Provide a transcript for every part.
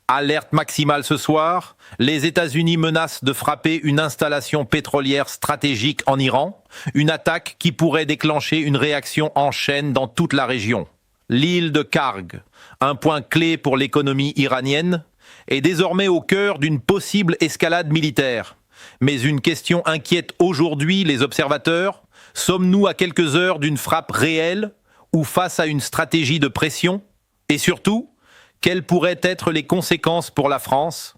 Alerte maximale ce soir, les États-Unis menacent de frapper une installation pétrolière stratégique en Iran, une attaque qui pourrait déclencher une réaction en chaîne dans toute la région. L'île de Karg, un point clé pour l'économie iranienne, est désormais au cœur d'une possible escalade militaire. Mais une question inquiète aujourd'hui les observateurs. Sommes-nous à quelques heures d'une frappe réelle ou face à une stratégie de pression? Et surtout, quelles pourraient être les conséquences pour la France,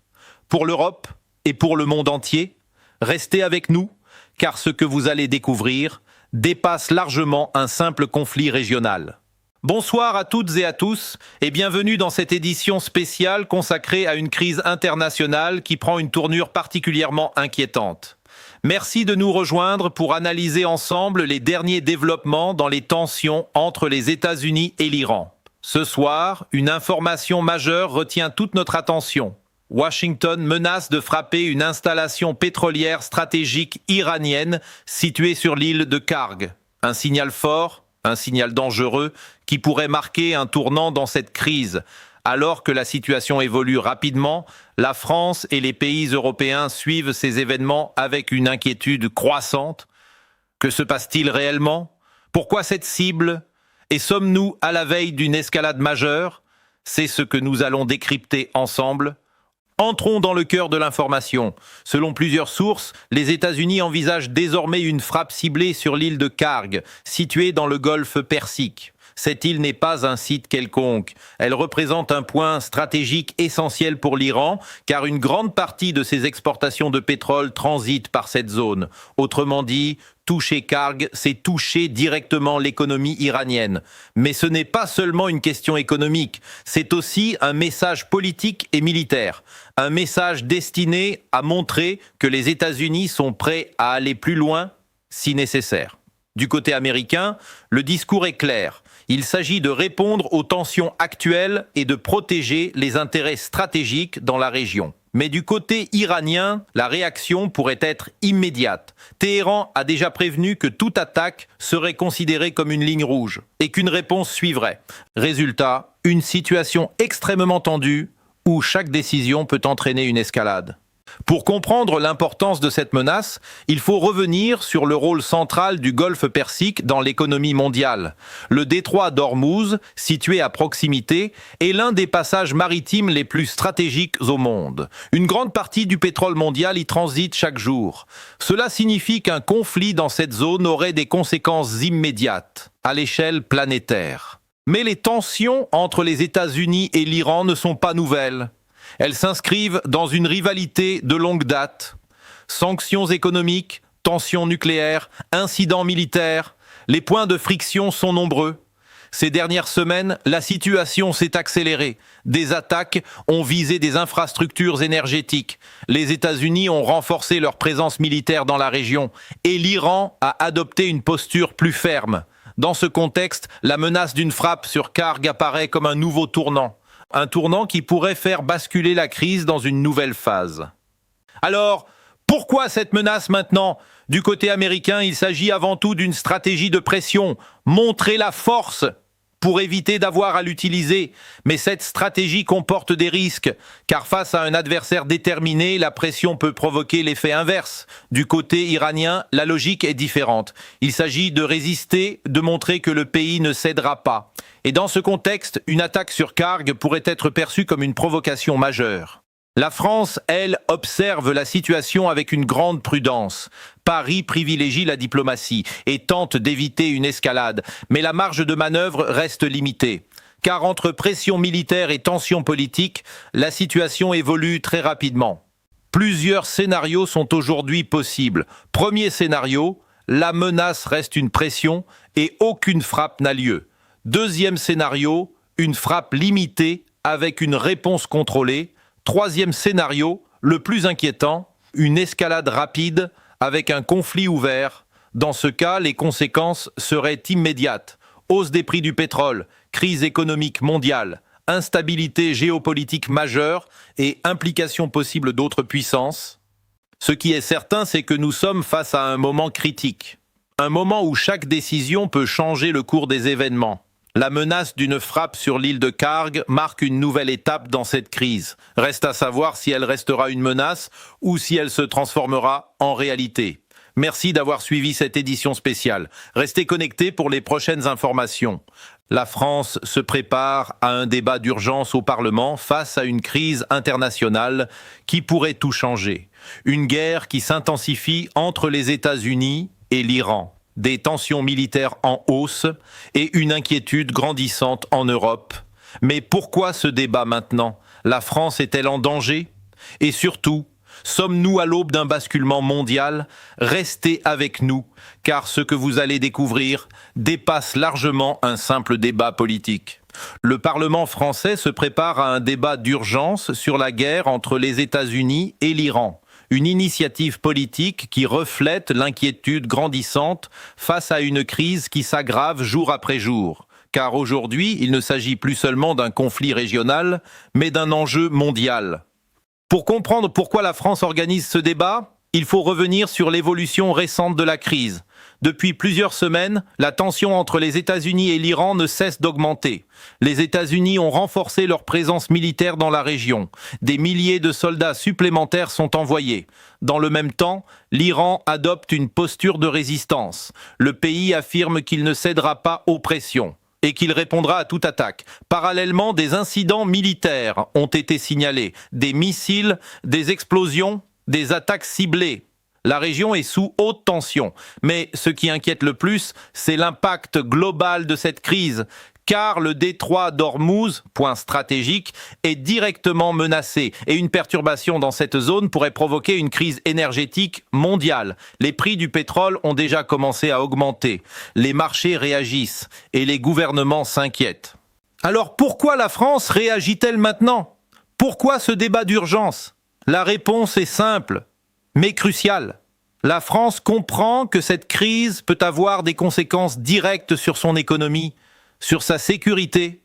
pour l'Europe et pour le monde entier? Restez avec nous, car ce que vous allez découvrir dépasse largement un simple conflit régional. Bonsoir à toutes et à tous et bienvenue dans cette édition spéciale consacrée à une crise internationale qui prend une tournure particulièrement inquiétante. Merci de nous rejoindre pour analyser ensemble les derniers développements dans les tensions entre les États-Unis et l'Iran. Ce soir, une information majeure retient toute notre attention. Washington menace de frapper une installation pétrolière stratégique iranienne située sur l'île de Karg. Un signal fort, un signal dangereux qui pourrait marquer un tournant dans cette crise. Alors que la situation évolue rapidement, la France et les pays européens suivent ces événements avec une inquiétude croissante. Que se passe-t-il réellement? Pourquoi cette cible? Et sommes-nous à la veille d'une escalade majeure? C'est ce que nous allons décrypter ensemble. Entrons dans le cœur de l'information. Selon plusieurs sources, les États-Unis envisagent désormais une frappe ciblée sur l'île de Karg, située dans le golfe Persique. Cette île n'est pas un site quelconque. Elle représente un point stratégique essentiel pour l'Iran, car une grande partie de ses exportations de pétrole transitent par cette zone. Autrement dit, toucher Karg, c'est toucher directement l'économie iranienne. Mais ce n'est pas seulement une question économique, c'est aussi un message politique et militaire. Un message destiné à montrer que les États-Unis sont prêts à aller plus loin si nécessaire. Du côté américain, le discours est clair. Il s'agit de répondre aux tensions actuelles et de protéger les intérêts stratégiques dans la région. Mais du côté iranien, la réaction pourrait être immédiate. Téhéran a déjà prévenu que toute attaque serait considérée comme une ligne rouge et qu'une réponse suivrait. Résultat, une situation extrêmement tendue où chaque décision peut entraîner une escalade. Pour comprendre l'importance de cette menace, il faut revenir sur le rôle central du golfe Persique dans l'économie mondiale. Le détroit d'Ormuz, situé à proximité, est l'un des passages maritimes les plus stratégiques au monde. Une grande partie du pétrole mondial y transite chaque jour. Cela signifie qu'un conflit dans cette zone aurait des conséquences immédiates, à l'échelle planétaire. Mais les tensions entre les États-Unis et l'Iran ne sont pas nouvelles. Elles s'inscrivent dans une rivalité de longue date. Sanctions économiques, tensions nucléaires, incidents militaires, les points de friction sont nombreux. Ces dernières semaines, la situation s'est accélérée. Des attaques ont visé des infrastructures énergétiques. Les États-Unis ont renforcé leur présence militaire dans la région et l'Iran a adopté une posture plus ferme. Dans ce contexte, la menace d'une frappe sur Karg apparaît comme un nouveau tournant. Un tournant qui pourrait faire basculer la crise dans une nouvelle phase. Alors, pourquoi cette menace maintenant? Du côté américain, il s'agit avant tout d'une stratégie de pression, montrer la force pour éviter d'avoir à l'utiliser. Mais cette stratégie comporte des risques, car face à un adversaire déterminé, la pression peut provoquer l'effet inverse. Du côté iranien, la logique est différente. Il s'agit de résister, de montrer que le pays ne cédera pas. Et dans ce contexte, une attaque sur Karg pourrait être perçue comme une provocation majeure. La France, elle, observe la situation avec une grande prudence. Paris privilégie la diplomatie et tente d'éviter une escalade, mais la marge de manœuvre reste limitée. Car entre pression militaire et tension politique, la situation évolue très rapidement. Plusieurs scénarios sont aujourd'hui possibles. Premier scénario, la menace reste une pression et aucune frappe n'a lieu. Deuxième scénario, une frappe limitée avec une réponse contrôlée. Troisième scénario, le plus inquiétant, une escalade rapide avec un conflit ouvert. Dans ce cas, les conséquences seraient immédiates. Hausse des prix du pétrole, crise économique mondiale, instabilité géopolitique majeure et implications possibles d'autres puissances. Ce qui est certain, c'est que nous sommes face à un moment critique. Un moment où chaque décision peut changer le cours des événements. La menace d'une frappe sur l'île de Kharg marque une nouvelle étape dans cette crise. Reste à savoir si elle restera une menace ou si elle se transformera en réalité. Merci d'avoir suivi cette édition spéciale. Restez connectés pour les prochaines informations. La France se prépare à un débat d'urgence au Parlement face à une crise internationale qui pourrait tout changer. Une guerre qui s'intensifie entre les États-Unis et l'Iran. Des tensions militaires en hausse et une inquiétude grandissante en Europe. Mais pourquoi ce débat maintenant? La France est-elle en danger? Et surtout, sommes-nous à l'aube d'un basculement mondial? Restez avec nous, car ce que vous allez découvrir dépasse largement un simple débat politique. Le Parlement français se prépare à un débat d'urgence sur la guerre entre les États-Unis et l'Iran. Une initiative politique qui reflète l'inquiétude grandissante face à une crise qui s'aggrave jour après jour. Car aujourd'hui, il ne s'agit plus seulement d'un conflit régional, mais d'un enjeu mondial. Pour comprendre pourquoi la France organise ce débat, il faut revenir sur l'évolution récente de la crise. Depuis plusieurs semaines, la tension entre les États-Unis et l'Iran ne cesse d'augmenter. Les États-Unis ont renforcé leur présence militaire dans la région. Des milliers de soldats supplémentaires sont envoyés. Dans le même temps, l'Iran adopte une posture de résistance. Le pays affirme qu'il ne cédera pas aux pressions et qu'il répondra à toute attaque. Parallèlement, des incidents militaires ont été signalés. Des missiles, des explosions, des attaques ciblées. La région est sous haute tension. Mais ce qui inquiète le plus, c'est l'impact global de cette crise, car le détroit d'Ormuz, point stratégique, est directement menacé et une perturbation dans cette zone pourrait provoquer une crise énergétique mondiale. Les prix du pétrole ont déjà commencé à augmenter, les marchés réagissent et les gouvernements s'inquiètent. Alors pourquoi la France réagit-elle maintenant? Pourquoi ce débat d'urgence? La réponse est simple, mais cruciale. La France comprend que cette crise peut avoir des conséquences directes sur son économie, sur sa sécurité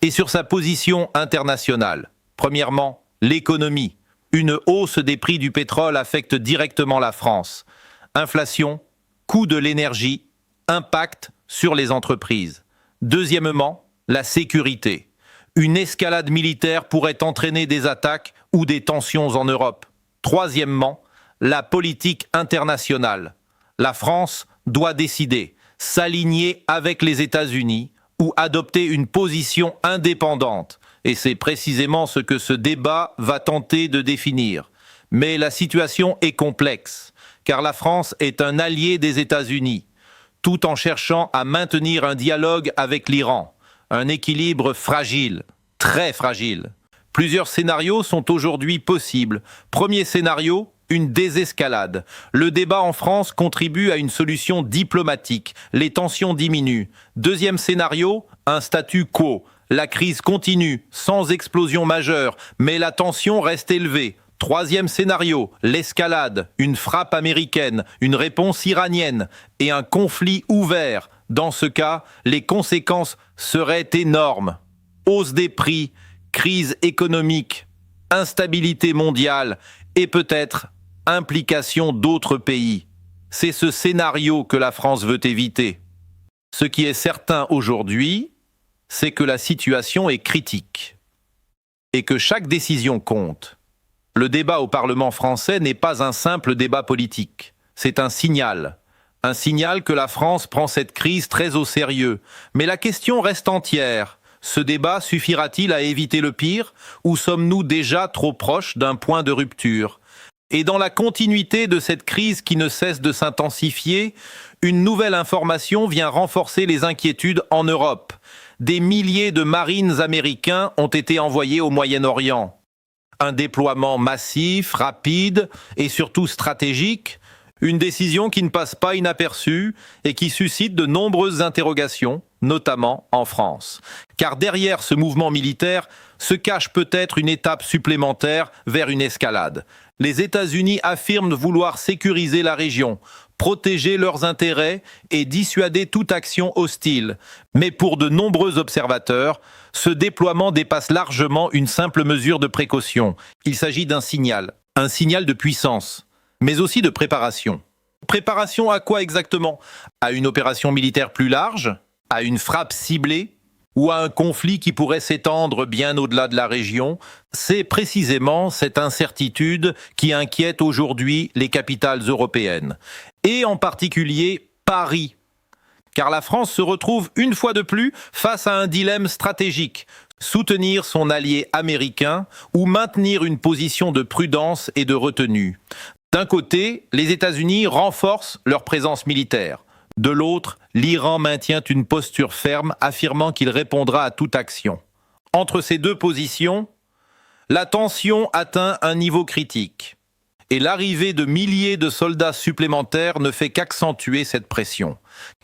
et sur sa position internationale. Premièrement, l'économie. Une hausse des prix du pétrole affecte directement la France. Inflation, coût de l'énergie, impact sur les entreprises. Deuxièmement, la sécurité. Une escalade militaire pourrait entraîner des attaques ou des tensions en Europe. Troisièmement, la politique internationale. La France doit décider, s'aligner avec les États-Unis ou adopter une position indépendante. Et c'est précisément ce que ce débat va tenter de définir. Mais la situation est complexe, car la France est un allié des États-Unis, tout en cherchant à maintenir un dialogue avec l'Iran. Un équilibre fragile, très fragile. Plusieurs scénarios sont aujourd'hui possibles. Premier scénario, une désescalade. Le débat en France contribue à une solution diplomatique. Les tensions diminuent. Deuxième scénario, un statu quo. La crise continue, sans explosion majeure, mais la tension reste élevée. Troisième scénario, l'escalade, une frappe américaine, une réponse iranienne et un conflit ouvert. Dans ce cas, les conséquences seraient énormes. Hausse des prix, crise économique, instabilité mondiale et peut-être implication d'autres pays. C'est ce scénario que la France veut éviter. Ce qui est certain aujourd'hui, c'est que la situation est critique et que chaque décision compte. Le débat au Parlement français n'est pas un simple débat politique, c'est un signal que la France prend cette crise très au sérieux. Mais la question reste entière. Ce débat suffira-t-il à éviter le pire ou sommes-nous déjà trop proches d'un point de rupture? Et dans la continuité de cette crise qui ne cesse de s'intensifier, une nouvelle information vient renforcer les inquiétudes en Europe. Des milliers de marines américains ont été envoyés au Moyen-Orient. Un déploiement massif, rapide et surtout stratégique, une décision qui ne passe pas inaperçue et qui suscite de nombreuses interrogations, notamment en France. Car derrière ce mouvement militaire se cache peut-être une étape supplémentaire vers une escalade. Les États-Unis affirment vouloir sécuriser la région, protéger leurs intérêts et dissuader toute action hostile. Mais pour de nombreux observateurs, ce déploiement dépasse largement une simple mesure de précaution. Il s'agit d'un signal de puissance, mais aussi de préparation. Préparation à quoi exactement? À une opération militaire plus large? À une frappe ciblée? ou à un conflit qui pourrait s'étendre bien au-delà de la région, c'est précisément cette incertitude qui inquiète aujourd'hui les capitales européennes, et en particulier Paris. Car la France se retrouve une fois de plus face à un dilemme stratégique, soutenir son allié américain ou maintenir une position de prudence et de retenue. D'un côté, les États-Unis renforcent leur présence militaire. De l'autre, l'Iran maintient une posture ferme, affirmant qu'il répondra à toute action. Entre ces deux positions, la tension atteint un niveau critique. Et l'arrivée de milliers de soldats supplémentaires ne fait qu'accentuer cette pression.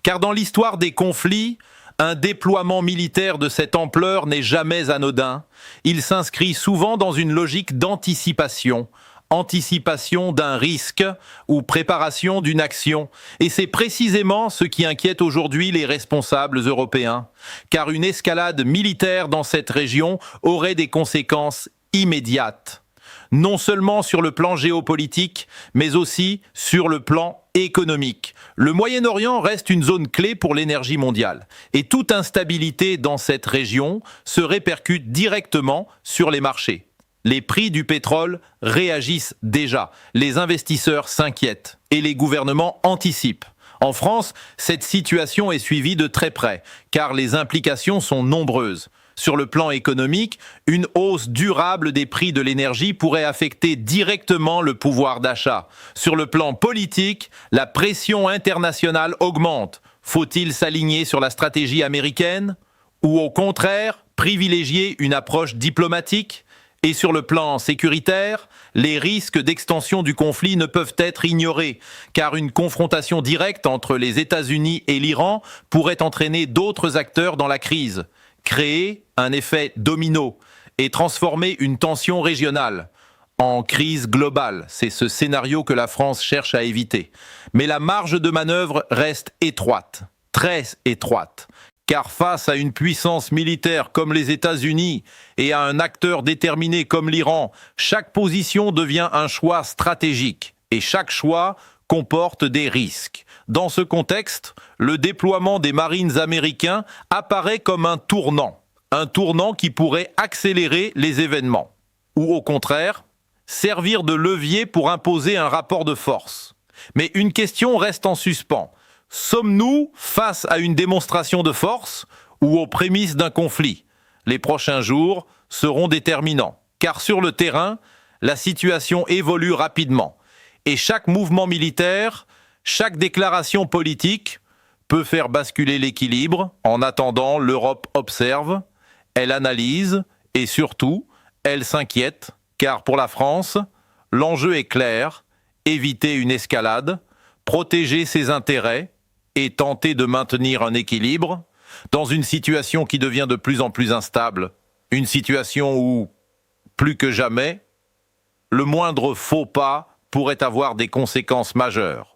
Car dans l'histoire des conflits, un déploiement militaire de cette ampleur n'est jamais anodin. Il s'inscrit souvent dans une logique d'anticipation, anticipation d'un risque ou préparation d'une action. Et c'est précisément ce qui inquiète aujourd'hui les responsables européens. Car une escalade militaire dans cette région aurait des conséquences immédiates. Non seulement sur le plan géopolitique, mais aussi sur le plan économique. Le Moyen-Orient reste une zone clé pour l'énergie mondiale. Et toute instabilité dans cette région se répercute directement sur les marchés. Les prix du pétrole réagissent déjà, les investisseurs s'inquiètent et les gouvernements anticipent. En France, cette situation est suivie de très près, car les implications sont nombreuses. Sur le plan économique, une hausse durable des prix de l'énergie pourrait affecter directement le pouvoir d'achat. Sur le plan politique, la pression internationale augmente. Faut-il s'aligner sur la stratégie américaine? Ou au contraire, privilégier une approche diplomatique? Et sur le plan sécuritaire, les risques d'extension du conflit ne peuvent être ignorés, car une confrontation directe entre les États-Unis et l'Iran pourrait entraîner d'autres acteurs dans la crise, créer un effet domino et transformer une tension régionale en crise globale. C'est ce scénario que la France cherche à éviter. Mais la marge de manœuvre reste étroite, très étroite. Car face à une puissance militaire comme les États-Unis et à un acteur déterminé comme l'Iran, chaque position devient un choix stratégique et chaque choix comporte des risques. Dans ce contexte, le déploiement des Marines américains apparaît comme un tournant qui pourrait accélérer les événements, ou au contraire, servir de levier pour imposer un rapport de force. Mais une question reste en suspens. Sommes-nous face à une démonstration de force ou aux prémices d'un conflit? Les prochains jours seront déterminants, car sur le terrain, la situation évolue rapidement. Et chaque mouvement militaire, chaque déclaration politique peut faire basculer l'équilibre. En attendant, l'Europe observe, elle analyse et surtout, elle s'inquiète, car pour la France, l'enjeu est clair, éviter une escalade, protéger ses intérêts, et tenter de maintenir un équilibre dans une situation qui devient de plus en plus instable, une situation où, plus que jamais, le moindre faux pas pourrait avoir des conséquences majeures.